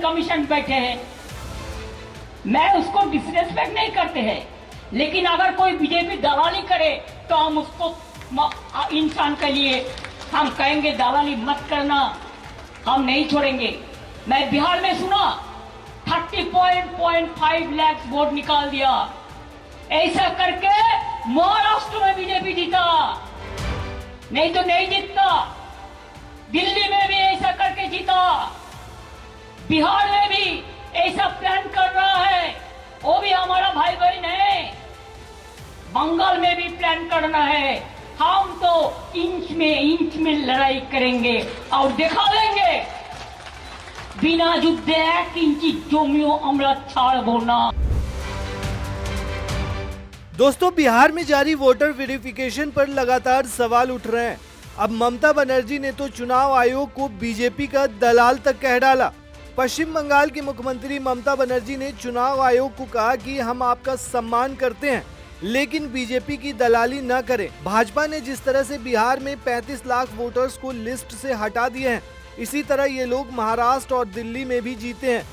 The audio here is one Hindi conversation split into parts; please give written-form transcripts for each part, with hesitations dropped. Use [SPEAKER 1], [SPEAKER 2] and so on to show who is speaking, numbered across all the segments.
[SPEAKER 1] कमीशन बैठे हैं, मैं उसको डिसरेस्पेक्ट नहीं करते हैं, लेकिन अगर कोई बीजेपी दलाली करे तो हम उसको इंसान के लिए हम कहेंगे दलाली मत करना, हम नहीं छोड़ेंगे। मैं बिहार में सुना 30.5 लाख वोट निकाल दिया, ऐसा करके महाराष्ट्र में बीजेपी जीता, नहीं तो नहीं जीतता। दिल्ली में भी ऐसा करके जीता, बिहार में भी ऐसा प्लान कर रहा है, वो भी हमारा भाई बहन है। बंगाल में भी प्लान करना है, हम तो इंच में लड़ाई करेंगे और दिखा देंगे बिना युद्ध 1 इंची जमियो अमला छाड़ बोलना।
[SPEAKER 2] दोस्तों, बिहार में जारी वोटर वेरिफिकेशन पर लगातार सवाल उठ रहे हैं। अब ममता बनर्जी ने तो चुनाव आयोग को बीजेपी का दलाल तक कह डाला। पश्चिम बंगाल की मुख्यमंत्री ममता बनर्जी ने चुनाव आयोग को कहा कि हम आपका सम्मान करते हैं, लेकिन बीजेपी की दलाली न करें। भाजपा ने जिस तरह से बिहार में 35 लाख वोटर्स को लिस्ट से हटा दिए हैं, इसी तरह ये लोग महाराष्ट्र और दिल्ली में भी जीते हैं।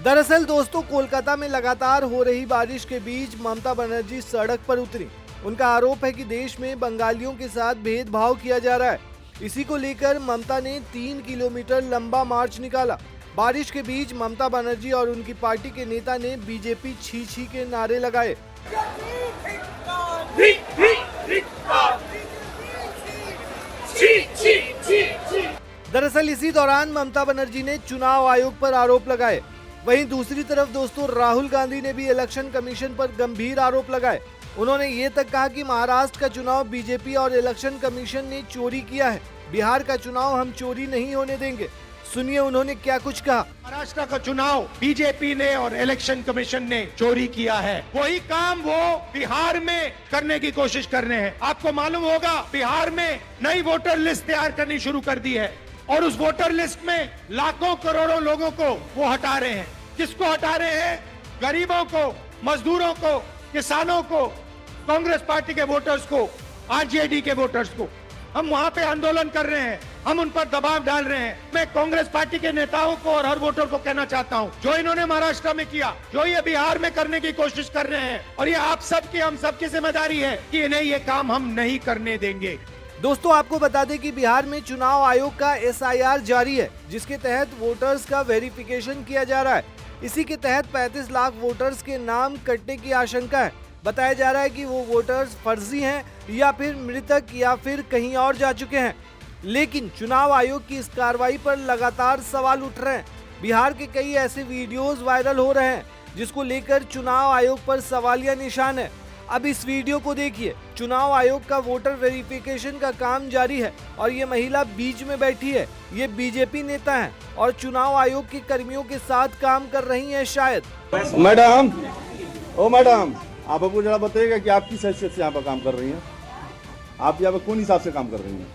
[SPEAKER 2] दरअसल दोस्तों, कोलकाता में लगातार हो रही बारिश के बीच ममता बनर्जी सड़क पर उतरी। उनका आरोप है कि देश में बंगालियों के साथ भेदभाव किया जा रहा है। इसी को लेकर ममता ने 3 किलोमीटर लंबा मार्च निकाला। बारिश के बीच ममता बनर्जी और उनकी पार्टी के नेता ने बीजेपी छी छी के नारे लगाए। दरअसल इसी दौरान ममता बनर्जी ने चुनाव आयोग पर आरोप लगाए। वहीं दूसरी तरफ दोस्तों, राहुल गांधी ने भी इलेक्शन कमीशन पर गंभीर आरोप लगाए। उन्होंने ये तक कहा कि महाराष्ट्र का चुनाव बीजेपी और इलेक्शन कमीशन ने चोरी किया है, बिहार का चुनाव हम चोरी नहीं होने देंगे। सुनिए उन्होंने क्या कुछ कहा।
[SPEAKER 3] महाराष्ट्र का चुनाव बीजेपी ने और इलेक्शन कमीशन ने चोरी किया है, वही काम वो बिहार में करने की कोशिश कर रहे हैं। आपको मालूम होगा, बिहार में नई वोटर लिस्ट तैयार करनी शुरू कर दी है और उस वोटर लिस्ट में लाखों करोड़ों लोगों को वो हटा रहे हैं। किसको हटा रहे हैं? गरीबों को, मजदूरों को, किसानों को, कांग्रेस पार्टी के वोटर्स को, आरजेडी के वोटर्स को। हम वहां पे आंदोलन कर रहे हैं, हम उन पर दबाव डाल रहे हैं। मैं कांग्रेस पार्टी के नेताओं को और हर वोटर को कहना चाहता हूं, जो इन्होंने महाराष्ट्र में किया, जो ये बिहार में करने की कोशिश कर रहे हैं, और ये आप सबकी, हम सबकी जिम्मेदारी है कि इन्हें ये काम हम नहीं करने देंगे।
[SPEAKER 2] दोस्तों, आपको बता दें कि बिहार में चुनाव आयोग का SIR जारी है, जिसके तहत वोटर्स का वेरिफिकेशन किया जा रहा है। इसी के तहत 35 लाख वोटर्स के नाम कटने की आशंका है। बताया जा रहा है कि वो वोटर्स फर्जी हैं या फिर मृतक या फिर कहीं और जा चुके हैं। लेकिन चुनाव आयोग की इस कार्रवाई पर लगातार सवाल उठ रहे हैं। बिहार के कई ऐसे वीडियोस वायरल हो रहे हैं जिसको लेकर चुनाव आयोग पर सवालिया निशान है। अब इस वीडियो को देखिए। चुनाव आयोग का वोटर वेरिफिकेशन का काम जारी है और ये महिला बीच में बैठी है। ये बीजेपी नेता हैं और चुनाव आयोग के कर्मियों के साथ काम कर रही हैं शायद।
[SPEAKER 4] मैडम, ओ मैडम, आप हमको जरा बताइएगा कि आप किस हैसियत से यहाँ पर काम कर रही हैं? आप यहाँ पर कौन हिसाब से काम कर रही हैं?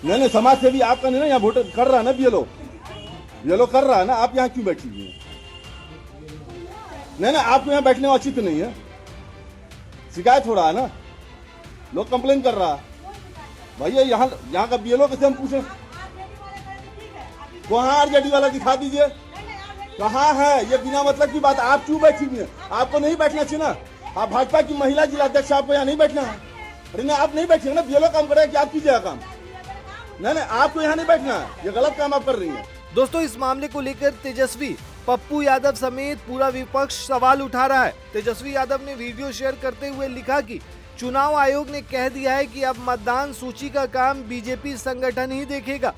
[SPEAKER 4] नहीं, समाज सेवी आपका नहीं ना, यहाँ वोटर कर रहा है ना, BLO कर रहा है ना, आप यहाँ क्यों बैठी हुई हैं? नहीं, आपको यहाँ बैठने वाली तो नहीं है, शिकायत हो रहा है ना, लोग कंप्लेन कर रहा है। भैया यहाँ का BLO कैसे हम पूछे? वहाँ RJD वाला दिखा दीजिए, कहाँ है? ये बिना मतलब की बात। आप क्यों बैठी हुई है? आपको नहीं बैठना चाहिए ना। आप भाजपा की महिला जिलाध्यक्ष, आपको यहाँ नहीं बैठना है। अरे नहीं, आप नहीं बैठिए ना, BLO काम करेगा कि आप कीजिएगा काम? नहीं, आपको यहाँ नहीं बैठना है, ये गलत काम आप कर रही हैं।
[SPEAKER 2] दोस्तों, इस मामले को लेकर तेजस्वी, पप्पू यादव समेत पूरा विपक्ष सवाल उठा रहा है। तेजस्वी यादव ने वीडियो शेयर करते हुए लिखा कि चुनाव आयोग ने कह दिया है कि अब मतदान सूची का काम बीजेपी संगठन ही देखेगा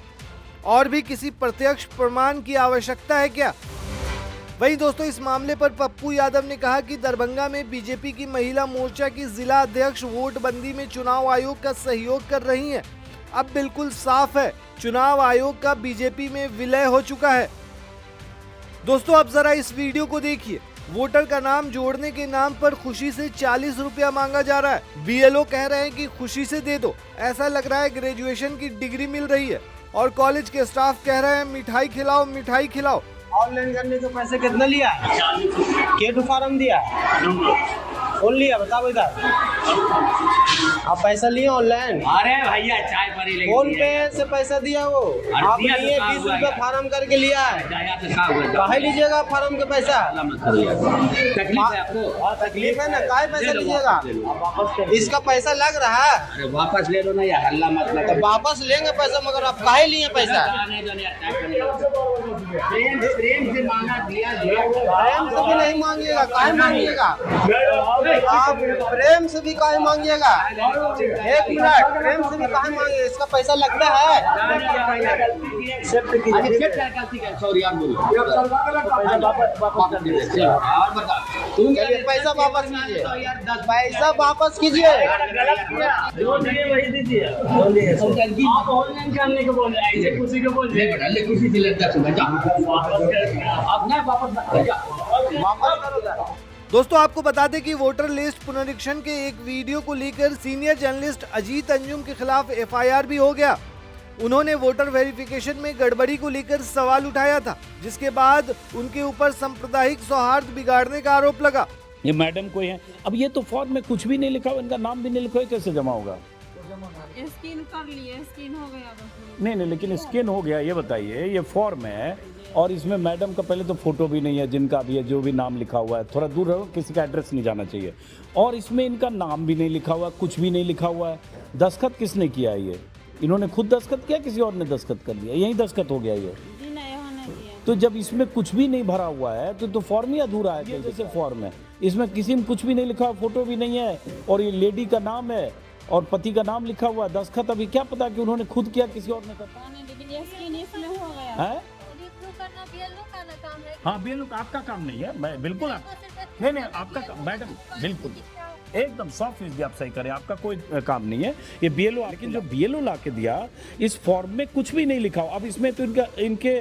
[SPEAKER 2] और भी किसी प्रत्यक्ष प्रमाण की आवश्यकता है क्या? वहीं दोस्तों, इस मामले पर पप्पू यादव ने कहा कि दरभंगा में बीजेपी की महिला मोर्चा की जिला अध्यक्ष वोटबंदी में चुनाव आयोग का सहयोग कर रही हैं। अब बिल्कुल साफ है, चुनाव आयोग का बीजेपी में विलय हो चुका है। दोस्तों, अब जरा इस वीडियो को देखिए। वोटर का नाम जोड़ने के नाम पर खुशी से 40 रुपया मांगा जा रहा है। BLO कह रहे हैं कि खुशी से दे दो। ऐसा लग रहा है ग्रेजुएशन की डिग्री मिल रही है। और कॉलेज के स्टाफ कह रहे हैं मिठाई खिलाओ, मिठाई खिलाओ।
[SPEAKER 5] ऑनलाइन करने के पैसे कितना लिया? के टू फॉर्म दिया? कौन लिया बताओ इधर। आप पैसा लिए ऑनलाइन?
[SPEAKER 6] अरे भैया चाय परी लेके
[SPEAKER 5] फोन पे से पैसा दिया वो आप
[SPEAKER 6] दिया तो
[SPEAKER 5] लिए
[SPEAKER 6] कहाँ
[SPEAKER 5] 20
[SPEAKER 6] हुआ
[SPEAKER 5] रुपए
[SPEAKER 6] यार?
[SPEAKER 5] फार्म करके लिया है। काहे
[SPEAKER 6] तकलीफ
[SPEAKER 5] लीजिएगा फार्म के पैसा?
[SPEAKER 6] है आपको?
[SPEAKER 5] हाँ तकलीफ है ना, काहे पैसा
[SPEAKER 6] ले लो,
[SPEAKER 5] लीजिएगा?
[SPEAKER 6] वापस ले लो।
[SPEAKER 5] इसका पैसा लग रहा है
[SPEAKER 6] अरे वापस ले लो ना यार, हल्ला मत
[SPEAKER 5] तो
[SPEAKER 6] करो।
[SPEAKER 5] वापस लेंगे पैसा, मगर आप काहे लिए पैसा?
[SPEAKER 6] प्रेम से मांगा दिया
[SPEAKER 5] प्रेम से भी नहीं मांगिएगा, काहे मांगिएगा? आप प्रेम से भी काहे मांगिएगा? एक मिनट, प्रेम से भी काहे मांगिएगा? इसका पैसा लगता है।
[SPEAKER 6] सॉरी यार बोलो और बता तुम
[SPEAKER 5] चलिए पैसा वापस कीजिए, पैसा वापस कीजिए।
[SPEAKER 6] जो दिए वही दीजिए। आप ऑनलाइन करने को बोल रहे हैं, खुशी को बोल रहे हैं। ले खुशी से लेता हूं बेटा, अब ना वापस
[SPEAKER 5] वापस करो जरा।
[SPEAKER 2] दोस्तों आपको बता दें कि वोटर लिस्ट पुनरीक्षण के एक वीडियो को लेकर सीनियर जर्नलिस्ट अजीत अंजुम के खिलाफ एफआईआर भी हो गया। उन्होंने वोटर वेरिफिकेशन में गड़बड़ी को लेकर सवाल उठाया था, जिसके बाद उनके ऊपर सांप्रदायिक सौहार्द बिगाड़ने का आरोप लगा।
[SPEAKER 7] ये मैडम कोई है, अब ये तो फॉर्म में कुछ भी नहीं लिखा हुआ, इनका नाम भी नहीं लिखा हुआ, कैसे जमा होगा?
[SPEAKER 8] स्कैन कर लिए, स्कैन हो गया बस।
[SPEAKER 7] नहीं, लेकिन स्कैन हो गया, ये बताइए, ये फॉर्म है और इसमें मैडम का पहले तो फोटो भी नहीं है, जिनका भी है, जो भी नाम लिखा हुआ है, थोड़ा दूर रहो, किसी का एड्रेस नहीं जाना चाहिए। और इसमें इनका नाम भी नहीं लिखा हुआ, कुछ भी नहीं लिखा हुआ है। दस्तखत किसने किया है? ये इन्होंने खुद दस्तखत किया, किसी और ने दस्तखत कर दिया? यही दस्तखत हो गया ये।
[SPEAKER 8] जी नहीं, होने दिया।
[SPEAKER 7] तो जब इसमें कुछ भी नहीं भरा हुआ है तो फॉर्म ही अधूरा है। ये जैसे फॉर्म है, इसमें किसी में कुछ भी नहीं लिखा, फोटो भी नहीं है, और ये लेडी का नाम है और पति का नाम लिखा हुआ है। दस्तखत अभी क्या पता कि उन्होंने खुद किया, किसी और ने कर
[SPEAKER 8] लेकिन ये स्कैन इसमें हो गया
[SPEAKER 7] है। हाँ BLO का आपका काम नहीं है, मैं बिल्कुल नहीं आपका मैडम बिल्कुल एकदम 100% आप सही करें, आपका कोई काम नहीं है ये BLO। लेकिन जो BLO ला के दिया, इस फॉर्म में कुछ भी नहीं लिखा हो। अब इसमें तो इनके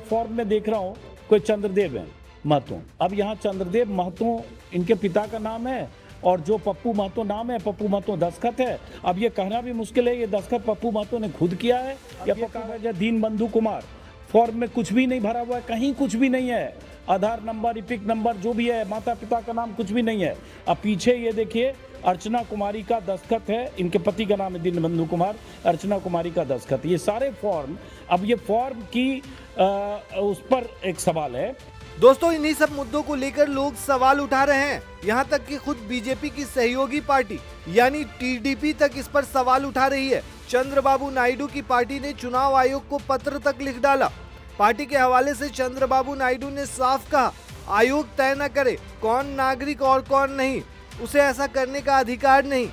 [SPEAKER 7] फॉर्म में देख रहा हूँ कोई चंद्रदेव है महतो। अब यहाँ चंद्रदेव महतो इनके पिता का नाम है, और जो पप्पू महतो नाम है, पप्पू महतो दस्तखत है। अब ये कहना भी मुश्किल है ये दस्तखत पप्पू महतो ने खुद किया है या पप्पू दीन बंधु कुमार। फॉर्म में कुछ भी नहीं भरा हुआ है, कहीं कुछ भी नहीं है। आधार नंबर, इपिक नंबर जो भी है, माता पिता का नाम कुछ भी नहीं है। अब पीछे ये देखिए अर्चना कुमारी का दस्तखत है, इनके पति का नाम है दीन बंधु कुमार, अर्चना कुमारी का दस्तखत। ये सारे फॉर्म, अब ये फॉर्म की उस पर एक सवाल है।
[SPEAKER 2] दोस्तों इन्हीं सब मुद्दों को लेकर लोग सवाल उठा रहे हैं। यहाँ तक कि खुद बीजेपी की सहयोगी पार्टी यानी TDP तक इस पर सवाल उठा रही है। चंद्रबाबू नायडू की पार्टी ने चुनाव आयोग को पत्र तक लिख डाला। पार्टी के हवाले से चंद्रबाबू नायडू ने साफ कहा, आयोग तय न करे कौन नागरिक और कौन नहीं, उसे ऐसा करने का अधिकार नहीं।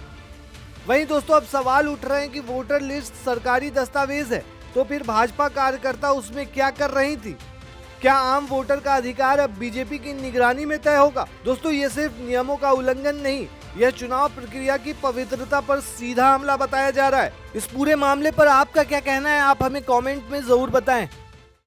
[SPEAKER 2] वहीं दोस्तों अब सवाल उठ रहे हैं कि वोटर लिस्ट सरकारी दस्तावेज है, तो फिर भाजपा कार्यकर्ता उसमें क्या कर रही थी? क्या आम वोटर का अधिकार अब बीजेपी की निगरानी में तय होगा? दोस्तों ये सिर्फ नियमों का उल्लंघन नहीं, यह चुनाव प्रक्रिया की पवित्रता पर सीधा हमला बताया जा रहा है। इस पूरे मामले पर आपका क्या कहना है, आप हमें कमेंट में जरूर बताएं।